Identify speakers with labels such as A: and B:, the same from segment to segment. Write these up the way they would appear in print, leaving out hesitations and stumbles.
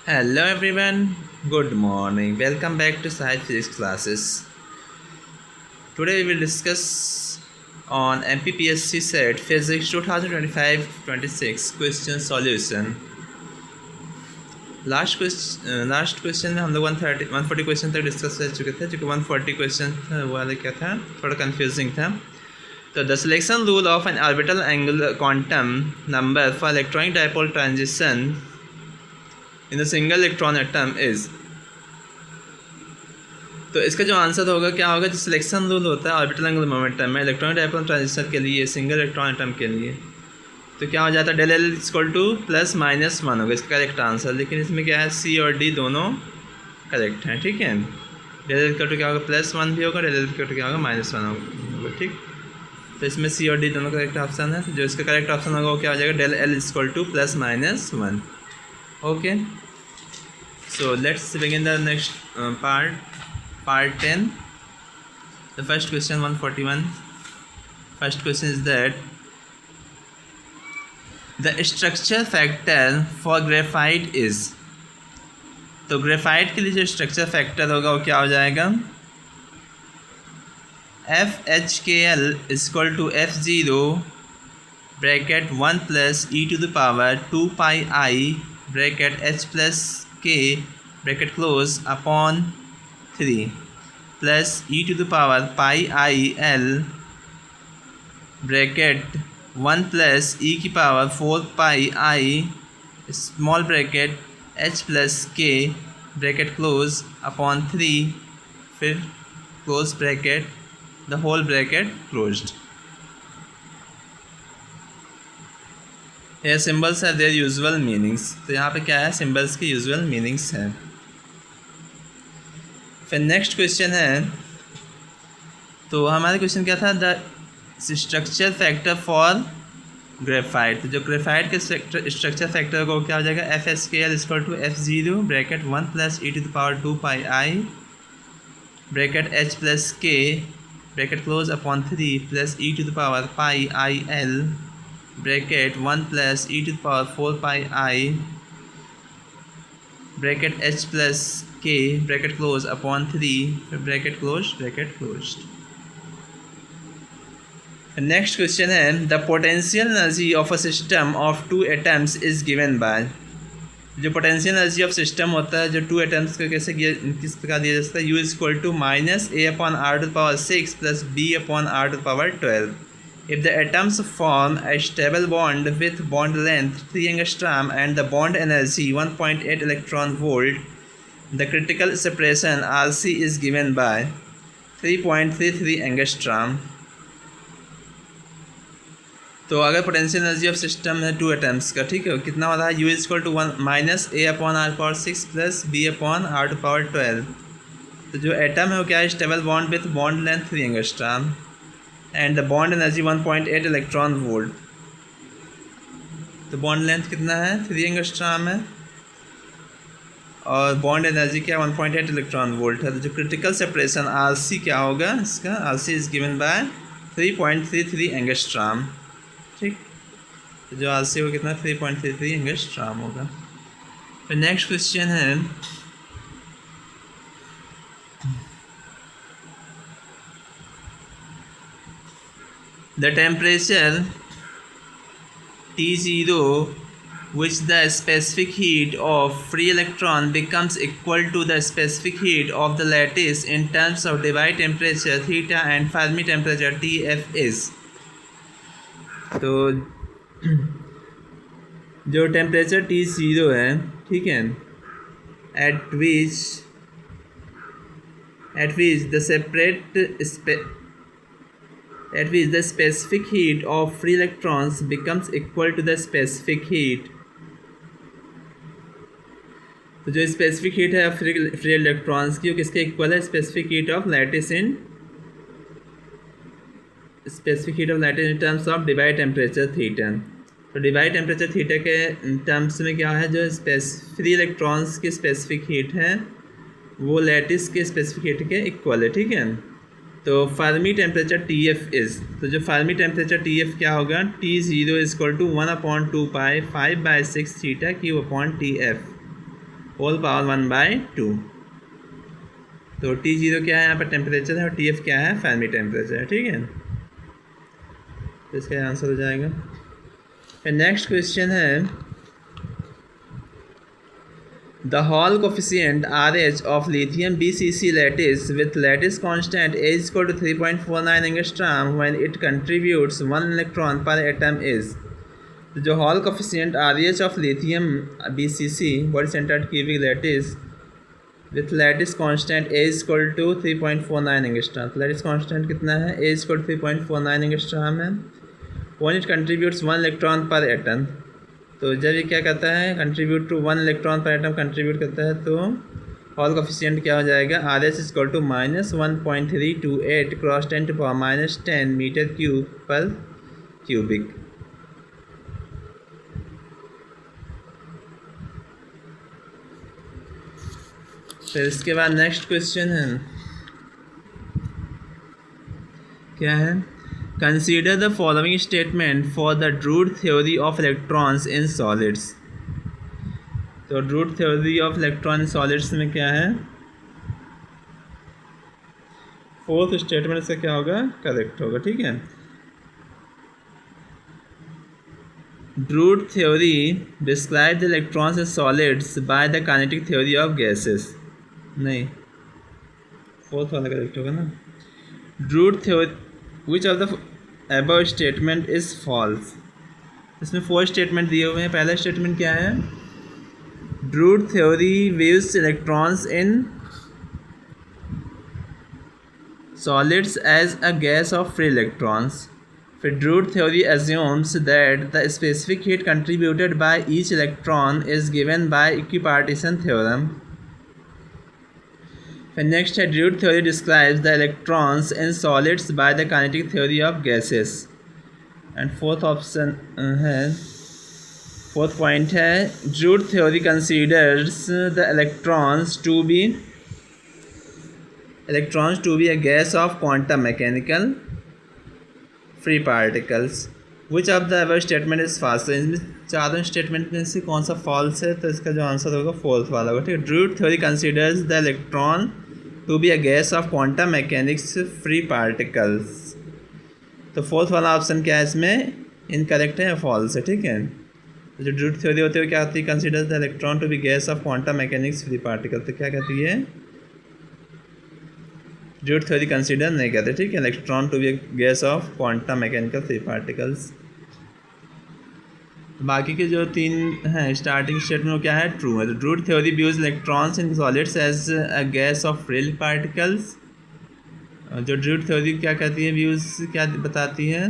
A: Hello everyone, good morning. Welcome back to Science Physics classes. Today we will discuss on MPPSC set Physics 2025-26 question solution. Last question में हम लोग 140 question तक discuss कर चुके थे, जो कि 140 क्वेश्चन था वो वाला क्या था, थोड़ा कंफ्यूजिंग था. तो the selection rule of N orbital angular quantum number for electronic dipole transition in a single electron atom is. तो इसका जो आंसर होगा क्या होगा, जो सिलेक्शन रूल होता है ऑर्बिटल एंगुलर मोमेंटम में इलेक्ट्रॉनिक डायपोल ट्रांजिशन के लिए सिंगल इलेक्ट्रॉन एटम के लिए, तो क्या हो जाता है del L equal to plus minus one होगा इसका करेक्ट आंसर. लेकिन इसमें क्या है, सी और डी दोनों करेक्ट हैं. ठीक है, डेल एल इक्वल टू क्या होगा, प्लस वन भी होगा, डेल एल इक्वल टू क्या होगा, माइनस वन होगा. ठीक, तो इसमें सी और डी दोनों करेक्ट ऑप्शन है. तो जो इसका करेक्ट ऑप्शन होगा वो क्या हो जाएगा, del L equal to plus minus one. Okay, so let's begin the next part 10. The first question 141. First question is that the structure factor for graphite is. तो ग्रेफाइट के लिए जो स्ट्रक्चर फैक्टर होगा वो क्या हो जाएगा, FHKl equal to F0 bracket 1 plus e to the power 2 pi i bracket H plus K bracket close upon 3 plus e to the power pi i l bracket 1 plus e की power 4 pi i small bracket H plus K bracket close upon 3 फिर close bracket the whole bracket closed. ये symbols है their usual meanings. तो यहाँ पे क्या है, symbols के यूजुअल मीनिंग्स हैं. फिर नेक्स्ट क्वेश्चन है, तो हमारा क्वेश्चन क्या था, the structure factor for graphite. तो जो ग्रेफाइट के स्ट्रक्चर फैक्टर को क्या हो जाएगा, FHKl equal to F0 bracket 1 plus e to the power 2 pi i bracket H plus K bracket close upon 3 plus e to the power pi i l bracket 1 plus e to the power 4 pi i bracket H plus K bracket close upon 3 bracket close. Next question है, the potential energy of a system of 2 atoms is given by. जो potential energy of system होता है जो 2 atoms को किस प्रकार दिया जा सकता है, U equal to minus A upon R to power 6 plus B upon R to power 12. If the atoms form a stable bond with bond length 3 angstrom and the bond energy 1.8 electron volt, the critical separation RC is given by 3.33 angstrom. तो अगर potential energy of system है 2 atoms का, ठीक है, कितना हो रहा है, U equal to 1 minus A upon R power 6 plus B upon R to power 12. तो जो एटम है वो क्या है, stable bond with bond length 3 angstrom and the bond energy 1.8 electron volt. तो बॉन्ड लेंथ कितना है, 3 एंगस्ट्रॉम है और बॉन्ड एनर्जी क्या 1.8 इलेक्ट्रॉन वोल्ट है. तो जो क्रिटिकल सेपरेशन RC क्या होगा, इसका RC is given bye 3.33 angstrom. ठीक, तो जो RC होगा कितना, 3.33 एंगस्ट्रॉम होगा. फिर नेक्स्ट क्वेश्चन है, the temperature T0 which the specific heat of free electron becomes equal to the specific heat of the lattice in terms of divide temperature theta and Fermi temperature TF is. तो जो temperature T0 है, ठीक है, at which the specific heat of free electrons becomes equal to the specific heat. तो जो specific heat है free electrons की वो किसके इक्वल है, specific heat of lattice in terms of divide temperature theta. तो डिवाइड टेम्परेचर थीटा के terms में क्या है, जो फ्री इलेक्ट्रॉन्स की स्पेसिफिक हीट है वो लैटिस के स्पेसिफिक हीट के इक्वल है. ठीक है, तो फर्मी टेम्परेचर TF इज़, तो जो फर्मी टेम्परेचर TF क्या होगा, T0 equal to 1/2 pi 5/6 theta cube upon TF. Whole power 1/2। तो T0 क्या है यहाँ पर टेम्परेचर है और TF क्या है फैरनहीट टेम्परेचर है, ठीक है। तो इसका आंसर हो जाएगा। फिर नेक्स्ट क्वेश्चन है the hall coefficient RH of lithium BCC lattice with lattice constant A is equal to 3.49 angstrom when it contributes 1 electron per atom is। तो जो hall coefficient RH of lithium BCC body centered cubic lattice with lattice constant A is equal to 3.49 angstrom। तो lattice constant कितना है, A is equal to 3.49 angstrom है। when it contributes 1 electron per atom, तो जब ये क्या करता है contribute to 1 electron per atom contribute करता है, तो हॉल कोफिशिएंट क्या हो जाएगा, RH is equal to -1.328 cross 10⁻⁻10 metre cube per cubic. फिर इसके बाद नेक्स्ट क्वेश्चन है क्या है, consider the following statement for the Drude theory of electrons in solids. तो Drude theory of electron in solids में क्या है, फोर्थ स्टेटमेंट से क्या होगा, करेक्ट होगा, ठीक है। Drude theory describe the electrons in solids by the kinetic theory of gases. नहीं, फोर्थ वाला करेक्ट होगा ना। Drude theory which of the above statement is false. इसमें 4 स्टेटमेंट दिए हुए हैं। पहला स्टेटमेंट क्या है, Drude theory views electrons in solids as a gas of free electrons. फिर Drude theory assumes that the specific heat contributed by each electron is given by equipartition theorem. फिर next है Drude theory describes the electrons in solids by the kinetic theory of gases. And fourth option है, fourth point है Drude theory considers the electrons to be a gas of quantum mechanical free particles. Which of the above statement is false. तो इनमें चारों statement में से कौन सा false है, तो इसका जो आंसर होगा फोर्थ वाला होगा, ठीक है। Drude theory considers the electron to be a gas of quantum mechanics free particles. तो फोर्थ वाला ऑप्शन क्या है इसमें, इनकरेक्ट है या फॉल्स है, ठीक है। तो जो ड्रूड थ्योरी होती है क्या होती है, considers the electron to be gas of quantum mechanics free particle. तो क्या कहती है, ड्रूड थ्योरी कंसीडर नहीं कहते, ठीक है, electron to be gas of quantum mechanical free particles. बाकी के जो 3 हैं स्टार्टिंग स्टेटमेंट वो क्या है, ट्रू है। तो Drude theory views electrons in solids as a gas of free particles. जो ड्रूड थ्योरी क्या कहती है, व्यूज क्या बताती है,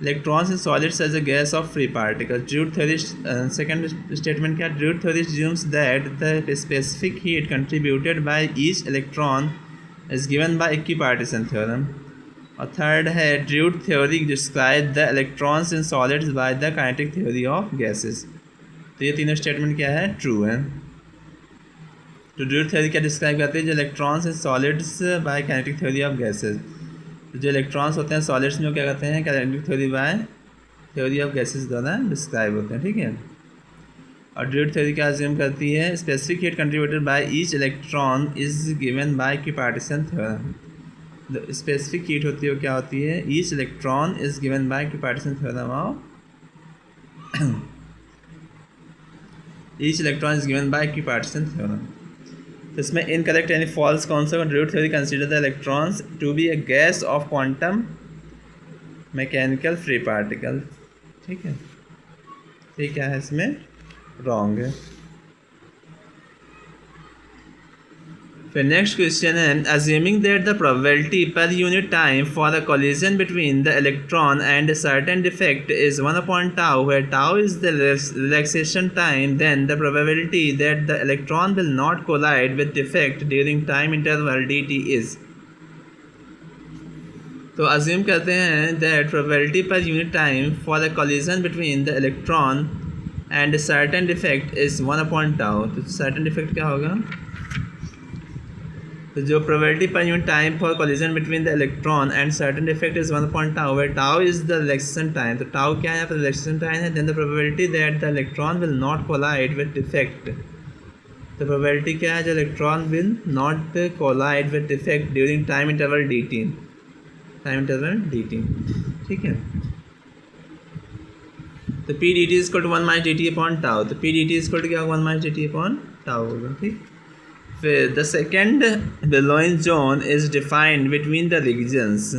A: electrons in solids as a gas of free particle. Drude theory second statement क्या, Drude theory assumes that the specific heat contributed by each electron is given by equipartition theorem. और third है Drude theory describe the electrons in solids by the kinetic theory of gases. तो ये तीनों statement क्या है, true है। तो Drude theory क्या डिस्क्राइब करती है, जो electrons in solids by kinetic theory of gases. तो जो इलेक्ट्रॉन्स होते हैं सॉलिड्स में वो क्या कहते हैं, kinetic theory by theory of gases द्वारा डिस्क्राइब होते हैं, ठीक है। और ड्रूड थ्योरी क्या अज्यूम करती है, specific heat contributed by each electron is given by equipartition theorem. Specific heat होती है वो क्या होती है, each electron is given by equipartition theorem of each electron is given by equipartition theorem. तो इसमें इनकरेक्ट यानी फॉल्स कौन सा, Drude theory consider the electrons to be a gas of quantum mechanical free particle, ठीक है। ये क्या है इसमें रॉन्ग है। फिर नेक्स्ट क्वेश्चन है assuming that the probability per unit time for a collision between the electron and a certain defect is 1/tau, where tau is the relaxation time, then the probability that the electron will not collide with defect during time interval dt is। तो assume करते हैं that probability per unit time for a collision between the electron and a certain defect is 1/tau। तो certain defect क्या होगा, तो जो probability per unit time for collision between the electron and certain defect is 1/tau, where tau is the relaxation time। तो tau क्या है, यहाँ पर relaxation time है। then the probability that the electron will not collide with defect तो probability क्या है, जो electron will not collide with defect during time interval dt, ठीक है। तो P D T is equal to 1 minus D T upon tau, तो P D T is equal to क्या होगा 1 minus D T upon tau होगा, ठीक। फिर the second Brillouin zone is defined between the regions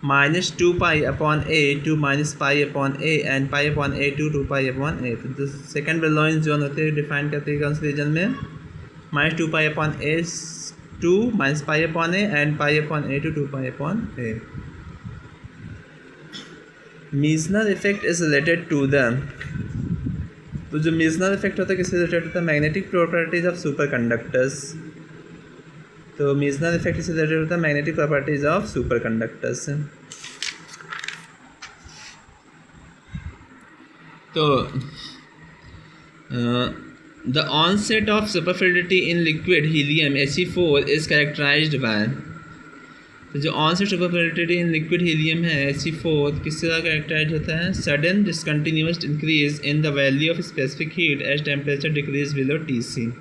A: -2 pi upon a to -pi upon a and pi upon a to 2 pi upon a। तो the second Brillouin zone होते हैं define करते हैं कौन से रीजन में, -2 pi upon a to -pi upon a and pi upon a to 2 pi upon a। Meissner effect is related to the, तो जो मीजनर इफेक्ट होता है किससे रिलेटेड होता है, magnetic properties of super conductors. तो मीजनर इफेक्ट इससे related होता है magnetic properties of super conductors. तो the onset of superfluidity in liquid helium He4 is characterised by, तो जो onset superfluidity in liquid helium है He4 किस तरह कैरेक्टराइज होता है, sudden discontinuous increase in the value of specific heat as temperature decrease below Tc।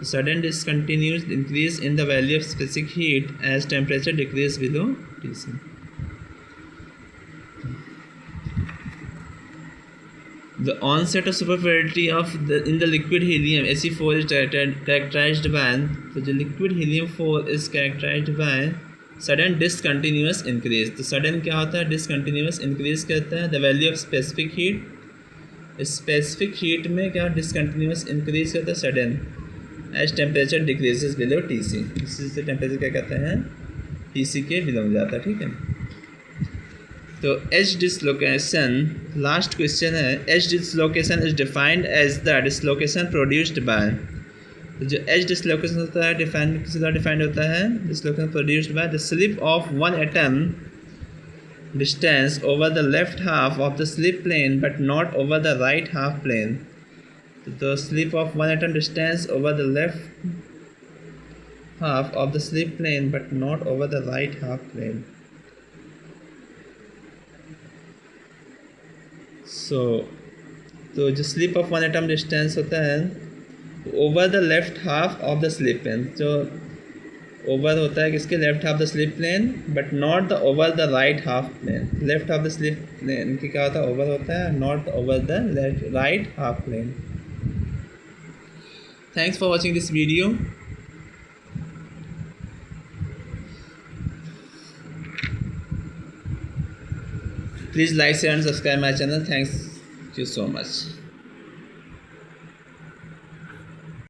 A: Sudden discontinuous increase in the value of specific heat as temperature decrease below Tc। The onset of superfluidity in the liquid helium He4 is characterized by, तो जो liquid helium 4 is characterized by sudden discontinuous increase। तो sudden क्या होता है, discontinuous increase कहता है। the value of specific heat में क्या discontinuous increase करता है sudden as temperature decreases below Tc। इससे टेम्परेचर क्या कहते हैं, Tc के बिलो जाता है, ठीक है। तो एज डिसलोकेशन, लास्ट क्वेश्चन है, edge dislocation is defined as the dislocation produced by, तो जो एज डिसलोकेशन होता है डिफाइंड किस तरह डिफाइंड होता है, dislocation produced by the slip of one atom distance over the left half of the slip plane but not over the right half plane. तो slip of one atom distance over the left half of the slip plane but not over the right half plane. तो जो slip of one atom distance होता है over the left half of the slip plane, जो over होता है किसके, left half the slip plane but not the over the right half plane. Left half the slip plane की क्या होता है, ओवर होता है, not over the right half plane. Thanks for watching this video. Please like, share and subscribe my channel. Thanks you so much.